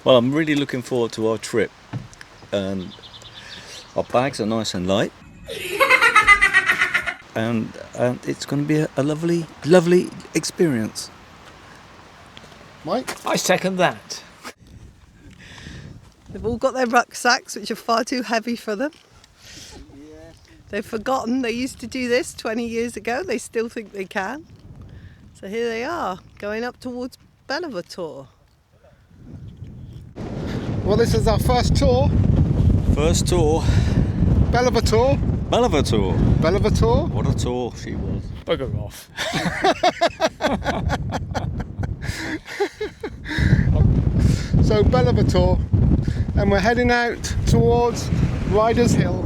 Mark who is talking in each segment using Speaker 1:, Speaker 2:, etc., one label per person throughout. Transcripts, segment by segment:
Speaker 1: Well, I'm really looking forward to our trip. Our bags are nice and light, and it's going to be a lovely, lovely experience.
Speaker 2: Mike?
Speaker 3: I second that.
Speaker 4: They've all got their rucksacks, which are far too heavy for them. They've forgotten they used to do this 20 years ago. They still think they can. So here they are, going up towards Bellevator.
Speaker 2: Well, this is our first tour.
Speaker 1: First tour.
Speaker 2: Bellevator.
Speaker 1: Bellevator.
Speaker 2: Bellevator.
Speaker 1: What a tour she was.
Speaker 3: Bugger off.
Speaker 2: So Bellevator, and we're heading out towards Riders Hill.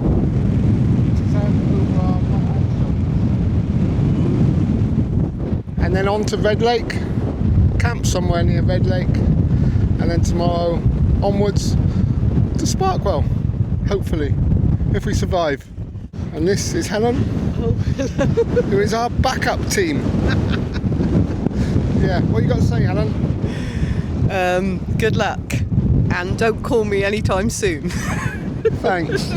Speaker 2: And then on to Red Lake, camp somewhere near Red Lake, and then tomorrow onwards to Sparkwell, hopefully, if we survive. And this is Helen, who is our backup team. Yeah, what you got to say, Helen?
Speaker 4: Good luck, and don't call me anytime soon.
Speaker 2: Thanks.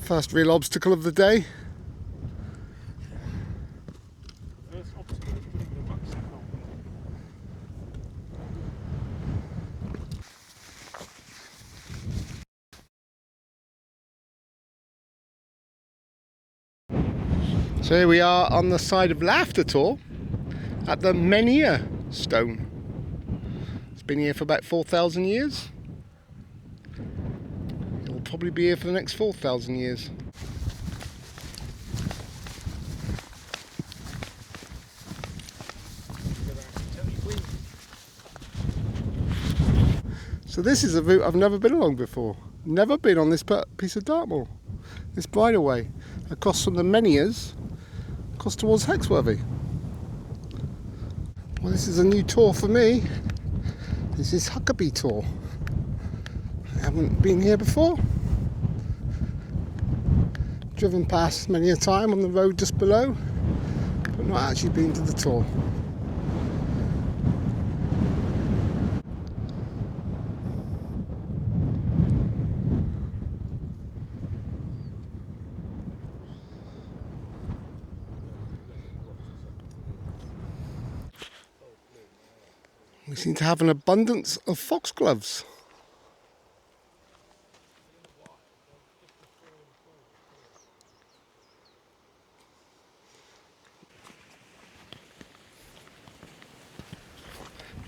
Speaker 2: First real obstacle of the day. So here we are on the side of Laughter at the Menhir stone. It's been here for about 4,000 years. It'll probably be here for the next 4,000 years. So this is a route I've never been along before. Never been on this piece of Dartmoor. This bridleway across from the Menhirs, across towards Hexworthy. Well, this is a new tour for me. This is Huckabee Tour. I haven't been here before. Driven past many a time on the road just below, but not actually been to the tour. We seem to have an abundance of foxgloves.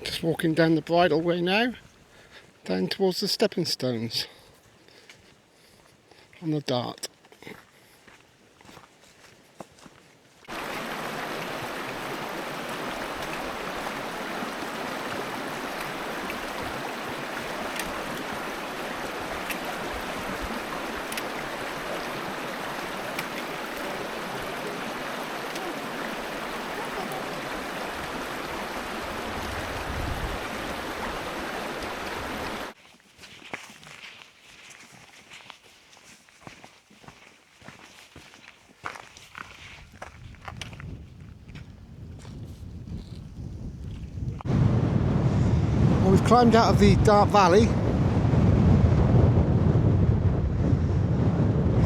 Speaker 2: Just walking down the bridleway now, down towards the stepping stones on the Dart. Well, we've climbed out of the Dart Valley,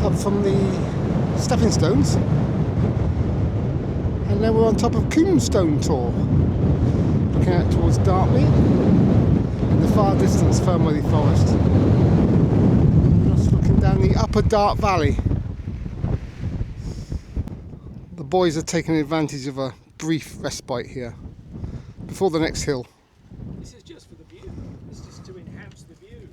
Speaker 2: up from the stepping stones, and now we're on top of Coomstone Tor, looking out towards Dartmoor, in the far distance Fernworthy Forest. Just looking down the upper Dart Valley. The boys are taking advantage of a brief respite here, before the next hill.
Speaker 3: This is just for the view. It's just to enhance the view.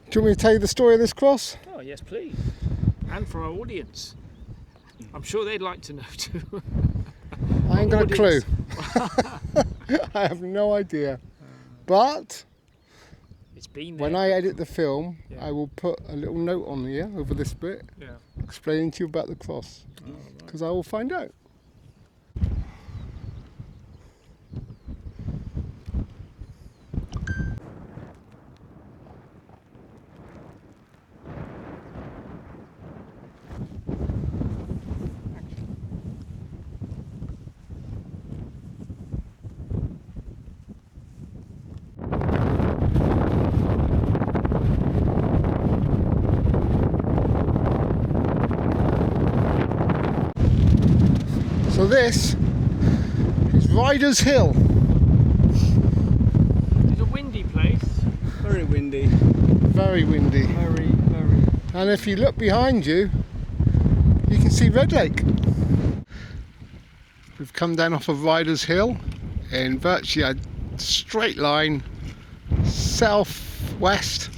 Speaker 2: Do you want me to tell you the story of this cross?
Speaker 3: Oh, yes, please. And for our audience. I'm sure they'd like to know too.
Speaker 2: I ain't got a clue.
Speaker 3: Audience.
Speaker 2: I have no idea. But
Speaker 3: It's been there.
Speaker 2: when I edit the film,
Speaker 3: Yeah.
Speaker 2: I will put a little note on here over this bit
Speaker 3: Yeah.
Speaker 2: explaining to you about the cross.
Speaker 3: Oh, right.
Speaker 2: Because I will find out. So this is Riders Hill.
Speaker 3: It's a windy place.
Speaker 1: Very windy.
Speaker 2: Very windy.
Speaker 1: Very.
Speaker 2: And if you look behind you, you can see Red Lake. We've come down off of Riders Hill in virtually a straight line southwest.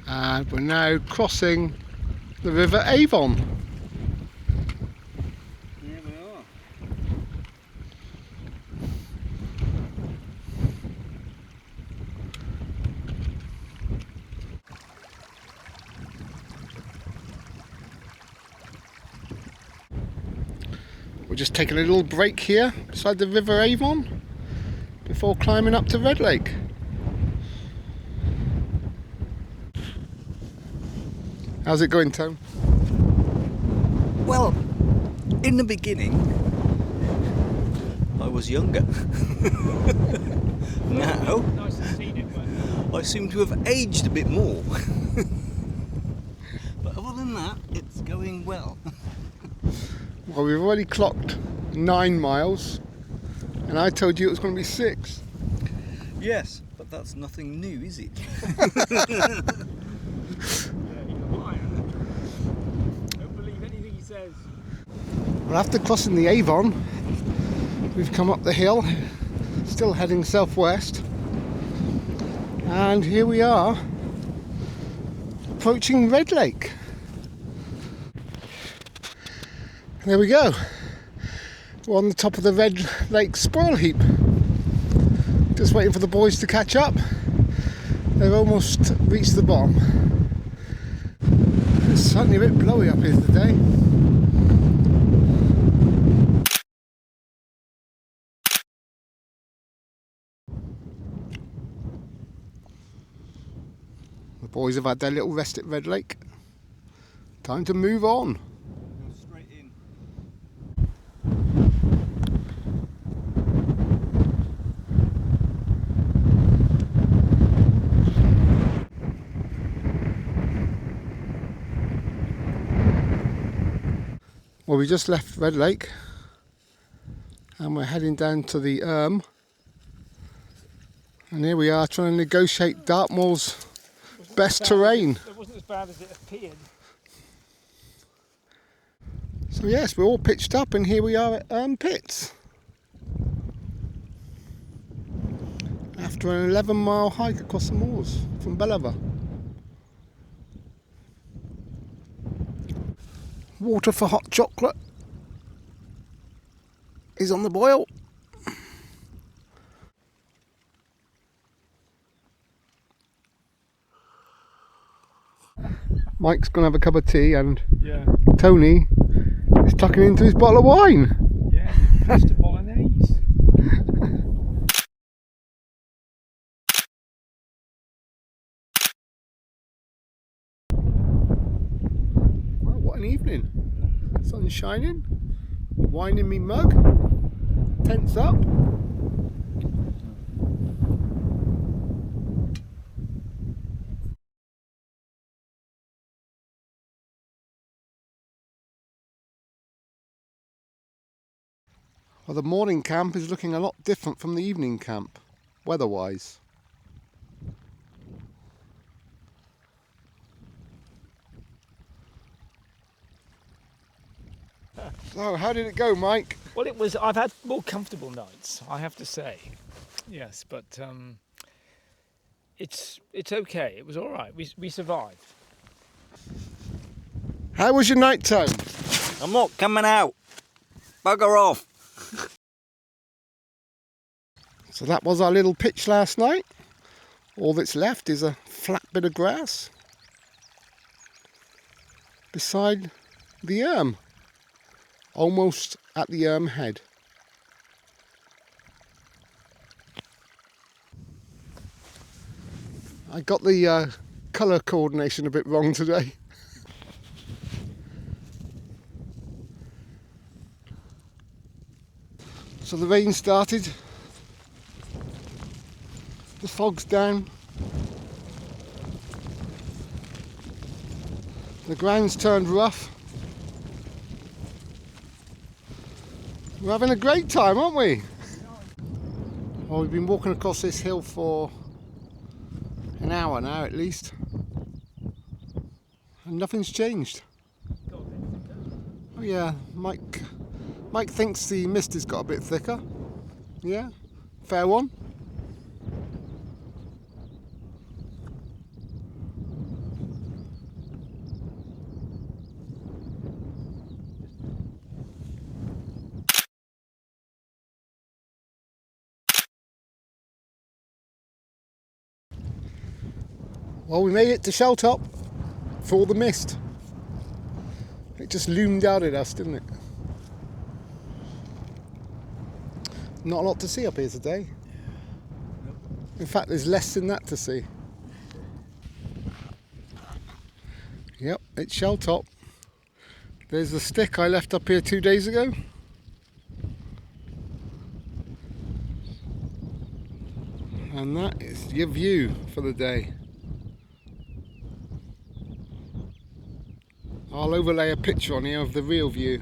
Speaker 2: And we're now crossing the River Avon.
Speaker 1: Here we are.
Speaker 2: We're just taking a little break here beside the River Avon before climbing up to Red Lake. How's it going, Tom?
Speaker 1: Well, in the beginning, I was younger. Now,
Speaker 3: Nice to see it, but
Speaker 1: I seem to have aged a bit more. But other than that, it's going well.
Speaker 2: Well, we've already clocked 9 miles, and I told you it was going to be 6.
Speaker 1: Yes, but that's nothing new, is it?
Speaker 3: don't believe anything he says.
Speaker 2: Well, after crossing the Avon, we've come up the hill, still heading southwest, and here we are, approaching Red Lake. There we go. We're on the top of the Red Lake spoil heap. Just waiting for the boys to catch up. They've almost reached the bottom. It's certainly a bit blowy up here today. The boys have had their little rest at Red Lake. Time to move on.
Speaker 1: Go straight in.
Speaker 2: Well, we just left Red Lake and we're heading down to the and here we are trying to negotiate Dartmoor's best terrain.
Speaker 3: It wasn't as bad as it appeared.
Speaker 2: So yes, we're all pitched up and here we are at Pitts. After an 11-mile hike across the moors from Bellever. Water for hot chocolate is on the boil. Mike's gonna have a cup of tea and
Speaker 3: Yeah.
Speaker 2: Tony is tucking into his bottle of wine.
Speaker 3: Yeah, pasta bolognese.
Speaker 2: Well, what an evening. Sun's shining, wine in me mug, tents up. Well, the morning camp is looking a lot different from the evening camp, weather-wise. So, how did it go, Mike?
Speaker 3: Well, it was. I've had more comfortable nights, I have to say. Yes, but it's okay. It was all right. We survived.
Speaker 2: How was your night time?
Speaker 1: I'm not coming out. Bugger off.
Speaker 2: So that was our little pitch last night. All that's left is a flat bit of grass beside the Erm, almost at the Erm head. I got the colour coordination a bit wrong today. So the rain started, the fog's down, the ground's turned rough. We're having a great time, aren't we? Well, we've been walking across this hill for an hour now at least, and nothing's changed. Oh yeah, Mike thinks the mist has got a bit thicker. Yeah, fair one. Well, we made it to Shelltop for all the mist. It just loomed out at us, didn't it? Not a lot to see up here today. In fact, there's less than that to see. Yep, it's Shelltop. There's the stick I left up here 2 days ago. And that is your view for the day. I'll overlay a picture on here of the real view.